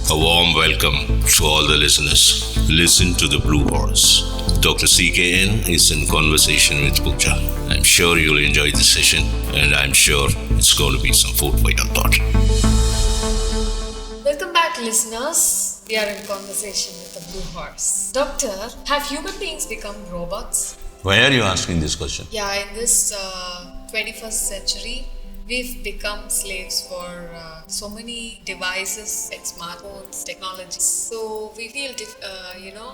A warm welcome to all the listeners. Listen to the Blue Horse. Dr.C.K.N. is in conversation with Pooja. I'm sure you'll enjoy this session, and I'm sure it's going to be some food for your thought. Welcome back, listeners. We are in conversation with the Blue Horse. Doctor, have human beings become robots? Why are you asking this question? Yeah, in this 21st century, we've become slaves for so many devices like smartphones, technology. So we feel,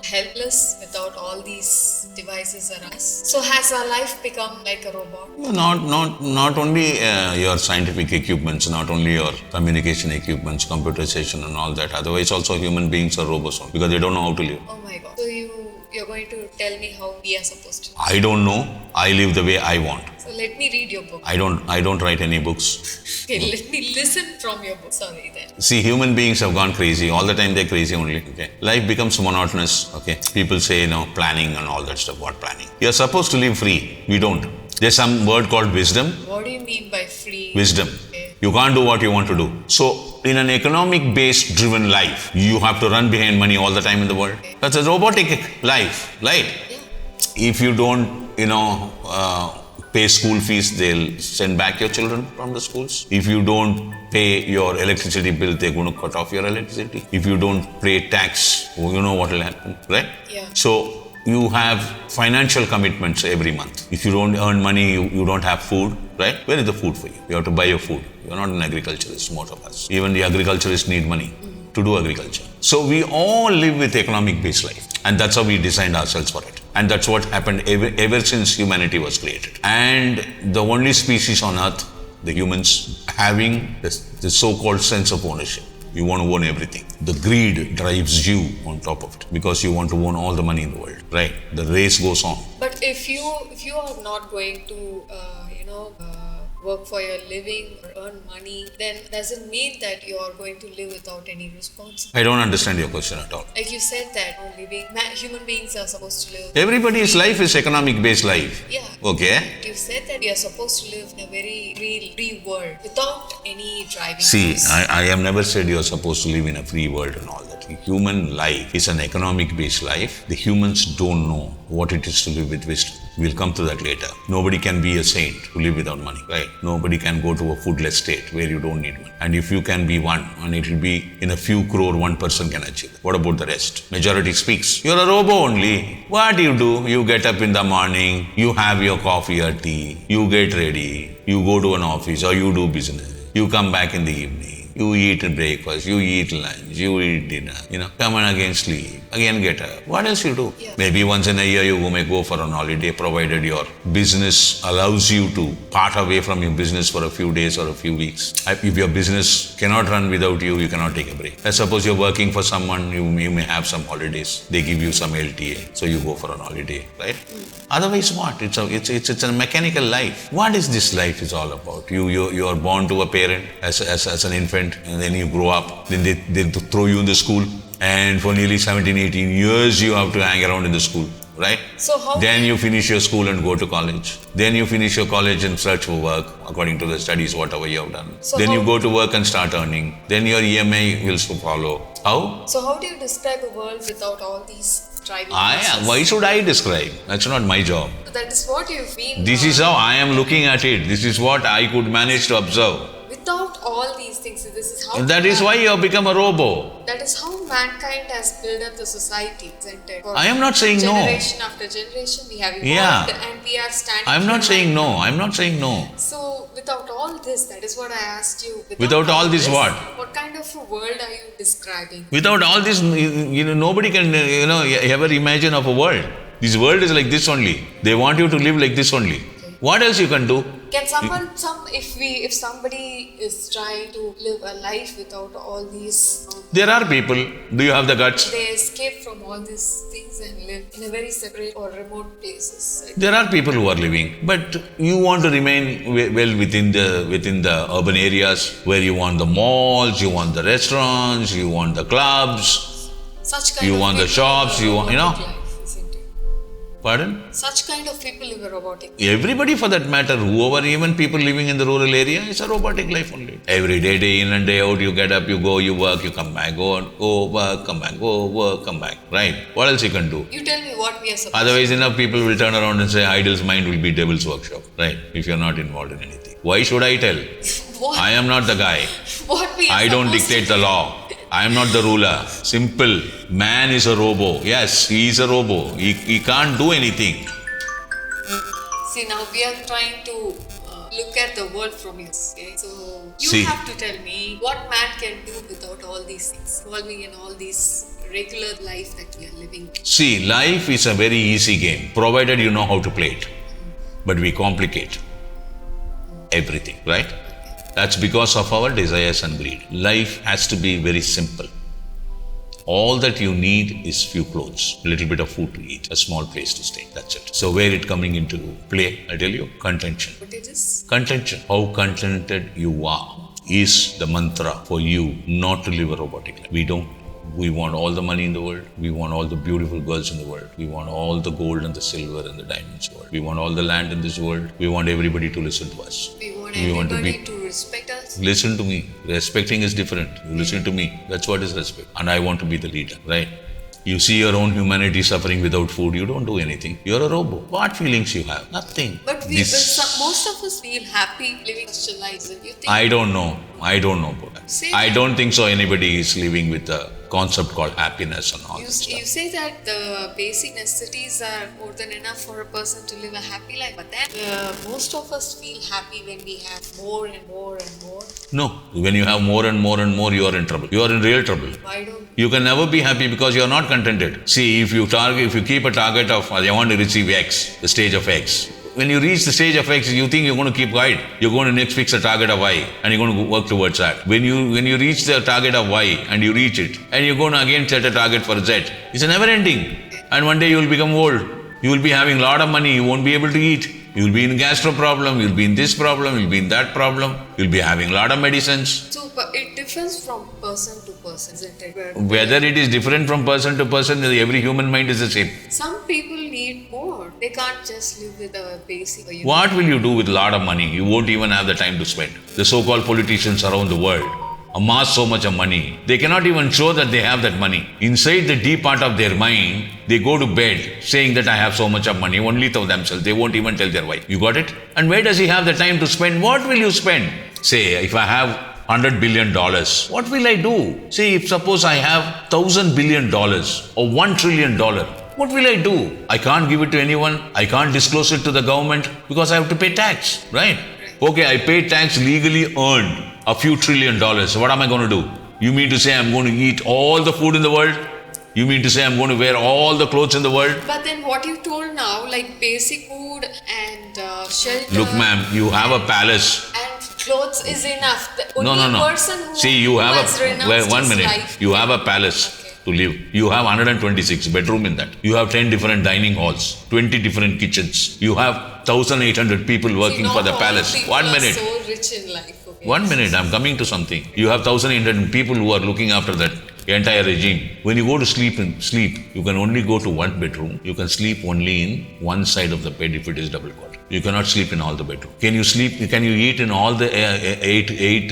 helpless without all these devices around us. So has our life become like a robot? Not only your scientific equipments, not only your communication equipments, computerization and all that. Otherwise, also human beings are robots because they don't know how to live. Oh my God. So you're going to tell me how we are supposed to? I don't know. I live the way I want. So let me read your book. I don't write any books. Okay, let me listen from your book. Sorry then. See, human beings have gone crazy. All the time they're crazy only. Okay. Life becomes monotonous. Okay. People say, planning and all that stuff. What planning? You're supposed to live free. We don't. There's some word called wisdom. What do you mean by free? Wisdom. Okay. You can't do what you want to do. So, in an economic-based driven life, you have to run behind money all the time in the world. Okay. That's a robotic life, right? Yeah. If you don't, pay school fees, they'll send back your children from the schools. If you don't pay your electricity bill, they're going to cut off your electricity. If you don't pay tax, you know what will happen, right? Yeah. So you have financial commitments every month. If you don't earn money, you don't have food, right? Where is the food for you? You have to buy your food. You're not an agriculturist, most of us. Even the agriculturists need money to do agriculture. So we all live with economic-based life. And that's how we designed ourselves for it. And that's what happened ever since humanity was created. And the only species on earth, the humans, having the so-called sense of ownership. You want to own everything. The greed drives you on top of it because you want to own all the money in the world, right? The race goes on. But if you are not going to, work for your living or earn money, then does it mean that you are going to live without any responsibility? I don't understand your question at all. Like you said that human beings are supposed to live. Everybody's life is economic-based life. Yeah. Okay. You said that we are supposed to live in a very real free world without any driving See, force. I have never said you are supposed to live in a free world and all that. Human life is an economic-based life. The humans don't know what it is to live with wisdom. We'll come to that later. Nobody can be a saint who live without money, right? Nobody can go to a foodless state where you don't need money. And if you can be one, and it will be in a few crore, one person can achieve. What about the rest? Majority speaks. You're a robo only. What do? You get up in the morning, you have your coffee or tea, you get ready, you go to an office or you do business. You come back in the evening. You eat breakfast, you eat lunch, you eat dinner, come and again sleep, again get up. What else you do? Yeah. Maybe once in a year you may go for an holiday provided your business allows you to part away from your business for a few days or a few weeks. If your business cannot run without you, you cannot take a break. Let's suppose you're working for someone, you may have some holidays. They give you some LTA, so you go for an holiday, right? Otherwise what? It's a mechanical life. What is this life is all about? You are born to a parent as an infant, and then you grow up, then they throw you in the school, and for nearly 17, 18 years you have to hang around in the school, right? So then you finish your school and go to college. Then you finish your college and search for work according to the studies, whatever you have done. Then you go to work and start earning. Then your EMI will follow. How? So how do you describe a world without all these driving forces? Why should I describe? That's not my job. That is what you've been. This is how I am looking at it. This is what I could manage to observe. Without all these things, this is how. That is why you have become a robo. That is how mankind has built up the society, isn't it? I am not saying no. Generation after generation, we have evolved and we are standing. I'm not saying no. I'm not saying no. So, without all this, that is what I asked you. Without all this what? What kind of a world are you describing? Without all this, nobody can, ever imagine of a world. This world is like this only. They want you to live like this only. Okay. What else you can do? Can if somebody is trying to live a life without all these... There are people. Do you have the guts? They escape from all these things and live in a very separate or remote places. There are people who are living, but you want to remain well within the urban areas where you want the malls, you want the restaurants, you want the clubs, Such kind you of want the shops, you want, life, isn't it? Pardon? Such kind of people live a robotic. Everybody for that matter, whoever, even people living in the rural area, it's a robotic life only. Every day, day in and day out, you get up, you go, you work, you come back, go work, come back, go work, come back. Right? What else you can do? You tell me what we are supposed Otherwise, enough people will turn around and say, idle's mind will be devil's workshop. Right? If you're not involved in anything. Why should I tell? What? I am not the guy. What we are I don't supposed dictate the law. I am not the ruler. Simple. Man is a robo. Yes, he is a robo. He can't do anything. See, now we are trying to look at the world from you. Okay? So you See. have to tell me what man can do without all these things, involving in all these regular life that we are living. See, life is a very easy game, provided you know how to play it. But we complicate everything, right? That's because of our desires and greed. Life has to be very simple. All that you need is few clothes, a little bit of food to eat, a small place to stay. That's it. So where it coming into play, I tell you, contention. What it is? Contention. How contented you are is the mantra for you not to live a robotic life. We don't. We want all the money in the world. We want all the beautiful girls in the world. We want all the gold and the silver and the diamonds in the world. We want all the land in this world. We want everybody to listen to us. We want We want to everybody be- to respect us. Listen to me. Respecting is different. You listen to me. That's what is respect. And I want to be the leader, right? You see your own humanity suffering without food, you don't do anything. You're a robo. What feelings you have? Nothing. But most of us feel happy living such a life. You think? I don't know. I don't know about that. Say I that. don't think so anybody is living with a concept called happiness and all You, that stuff. you say that the basic necessities are more than enough for a person to live a happy life, but then most of us feel happy when we have more and more and more. No. When you have more and more and more, you are in trouble. You are in real trouble. Why don't You can never be happy because you are not contented. See, if you keep a target of, I want to receive X, the stage of X. When you reach the stage of X, you think you're going to keep quiet. You're going to next fix a target of Y and you're going to work towards that. When you reach the target of Y and you reach it, and you're going to again set a target for Z, it's a never ending. And one day you will become old. You will be having a lot of money. You won't be able to eat. You will be in gastro problem. You'll be in this problem. You'll be in that problem. You'll be having a lot of medicines. so? But it differs from person to person, isn't it? Whether it is different from person to person, every human mind is the same. Some people need more. They can't just live with a basic. What will you do with a lot of money? You won't even have the time to spend. The so-called politicians around the world amass so much of money. They cannot even show that they have that money. Inside the deep part of their mind, they go to bed saying that I have so much of money, only to themselves. They won't even tell their wife. You got it? And where does he have the time to spend? What will you spend? Say, if I have $100 billion, what will I do? Say, if suppose I have $1,000 billion or $1 trillion, what will I do? I can't give it to anyone. I can't disclose it to the government because I have to pay tax, right? Okay, I pay tax legally earned a few $1 trillion. What am I going to do? You mean to say I'm going to eat all the food in the world? You mean to say I'm going to wear all the clothes in the world? But then what you told now, like basic food and shelter. Look, ma'am, you have a palace. And clothes is enough. The No. only person who, See, you who have has renounced one his minute. life. You have a palace to live. You have 126 bedroom in that. You have 10 different dining halls, 20 different kitchens. You have 1,800 people working See, for the not all palace. people 1 are minute. so rich in life. Okay? 1 minute, I'm coming to something. You have 1,800 people who are looking after that entire regime. When you go to sleep, you can only go to one bedroom. You can sleep only in one side of the bed if it is double cot. You cannot sleep in all the bedroom. Can you eat in all the eight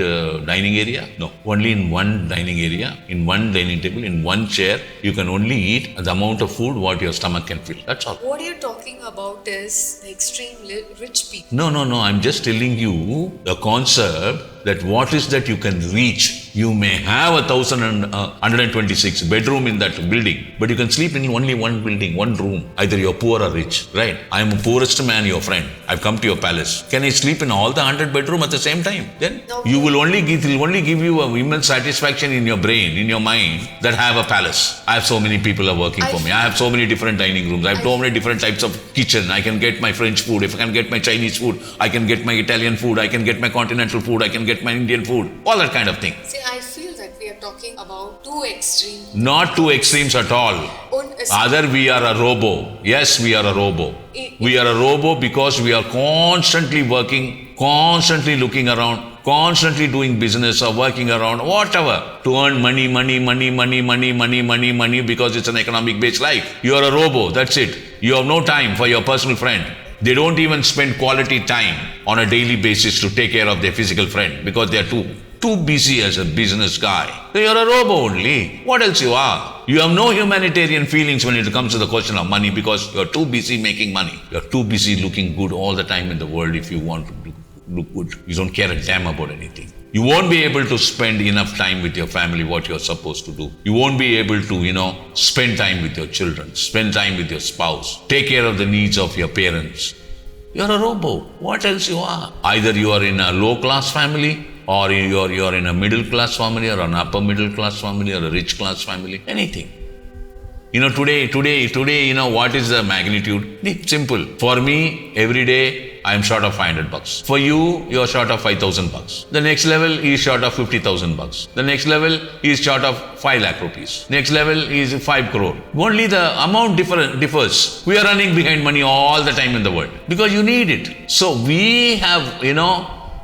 dining area? No. Only in one dining area, in one dining table, in one chair. You can only eat the amount of food what your stomach can fill. That's all. What you're talking about is the extremely rich people. No. I'm just telling you the concept that what is that you can reach. You may have 1,126 bedroom in that building, but you can sleep in only one building, one room. Either you're poor or rich, right? I'm a poorest man, your friend. I've come to your palace. Can I sleep in all the 100 bedroom at the same time? Then No. it will only give you a immense satisfaction in your brain, in your mind, that I have a palace. I have so many people are working for me. I have so many different dining rooms. I have so many different types of kitchen. I can get my French food. If I can get my Chinese food, I can get my Italian food. I can get my continental food. I can get my Indian food. All that kind of thing. See, I feel that we are talking about two extremes. Not two extremes at all. Either we are a robo. Yes, we are a robo. We are a robo because we are constantly working, constantly looking around, constantly doing business or working around, whatever, to earn money, because it's an economic-based life. You are a robo, that's it. You have no time for your personal friend. They don't even spend quality time on a daily basis to take care of their physical friend because they are too busy as a business guy. So you're a robo only. What else you are? You have no humanitarian feelings when it comes to the question of money because you're too busy making money. You're too busy looking good all the time in the world if you want to look good. You don't care a damn about anything. You won't be able to spend enough time with your family, what you're supposed to do. You won't be able to, spend time with your children, spend time with your spouse, take care of the needs of your parents. You're a robo. What else you are? Either you are in a low-class family, or you're in a middle-class family, or an upper-middle-class family, or a rich-class family. Anything. Today, what is the magnitude? It's simple. For me, every day, I am short of $500. For you, you're short of $5,000. The next level is short of $50,000. The next level is short of 5 lakh rupees. Next level is 5 crore. Only the amount differs. We are running behind money all the time in the world because you need it. So we have,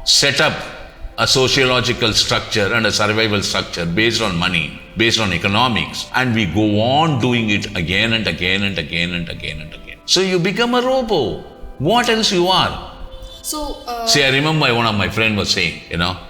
set up a sociological structure and a survival structure based on money, based on economics, and we go on doing it again and again and again and again and again. So you become a robo. What else you are? So, See, I remember one of my friends was saying,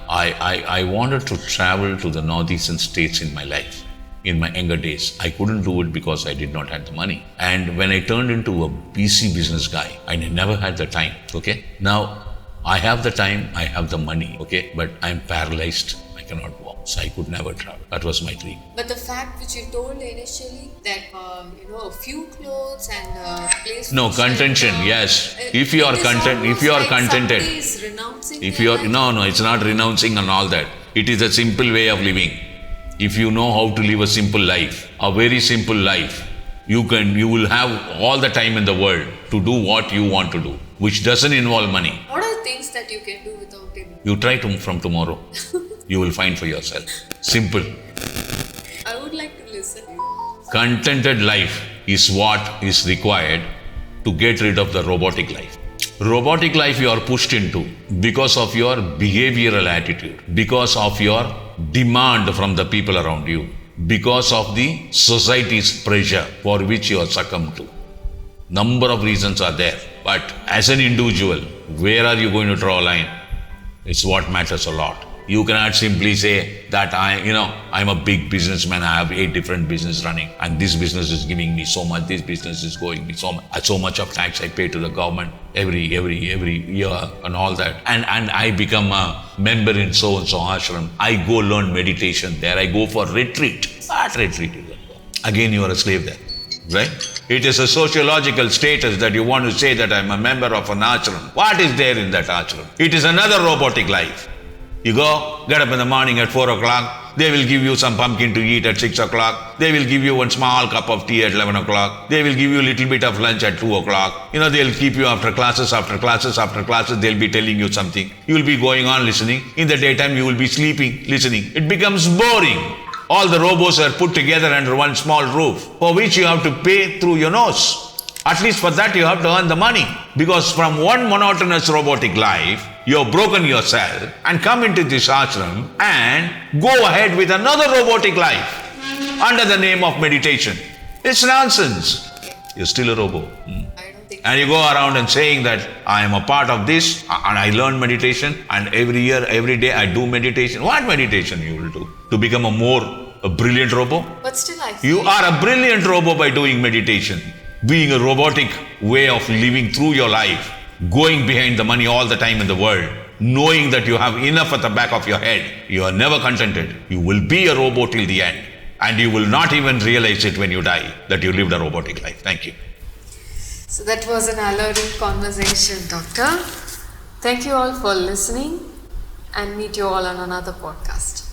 I wanted to travel to the northeastern states in my life. In my younger days, I couldn't do it because I did not have the money. And when I turned into a BC business guy, I never had the time, okay? Now, I have the time, I have the money, okay? But I'm paralyzed. I cannot walk. So I could never travel. That was my dream. But the fact which you told initially that, a few clothes and place. No, contention, yes. If you are contented. Is renouncing No, it's not renouncing and all that. It is a simple way of living. If you know how to live a simple life, a very simple life, you will have all the time in the world to do what you want to do, which doesn't involve money. What are the things that you can do without him? You try from tomorrow. You will find for yourself. Simple. I would like to listen. Contented life is what is required to get rid of the robotic life. Robotic life you are pushed into because of your behavioral attitude, because of your demand from the people around you, because of the society's pressure for which you are succumbed to. Number of reasons are there. But as an individual, where are you going to draw a line? It's what matters a lot. You cannot simply say that I'm a big businessman, I have 8 different businesses running and this business is giving me so much, this business is going me so much of tax I pay to the government every year and all that. And I become a member in so-and-so ashram. I go learn meditation there. I go for retreat. What retreat is that? Again, you are a slave there, right? It is a sociological status that you want to say that I'm a member of an ashram. What is there in that ashram? It is another robotic life. You go, get up in the morning at 4 o'clock. They will give you some pumpkin to eat at 6 o'clock. They will give you one small cup of tea at 11 o'clock. They will give you a little bit of lunch at 2 o'clock. They'll keep you after classes. They'll be telling you something. You will be going on listening. In the daytime, you will be sleeping, listening. It becomes boring. All the robos are put together under one small roof, for which you have to pay through your nose. At least for that, you have to earn the money. Because from one monotonous robotic life, you have broken yourself and come into this ashram and go ahead with another robotic life under the name of meditation. It's nonsense. You're still a robo. I don't think And you go around and saying that I am a part of this and I learn meditation and every year, every day I do meditation. What meditation you will do? To become a brilliant robo? But still I feel You are a brilliant robo by doing meditation. Being a robotic way of living through your life, going behind the money all the time in the world, knowing that you have enough at the back of your head, you are never contented. You will be a robot till the end. And you will not even realize it when you die, that you lived a robotic life. Thank you. So that was an alluring conversation, Doctor. Thank you all for listening and meet you all on another podcast.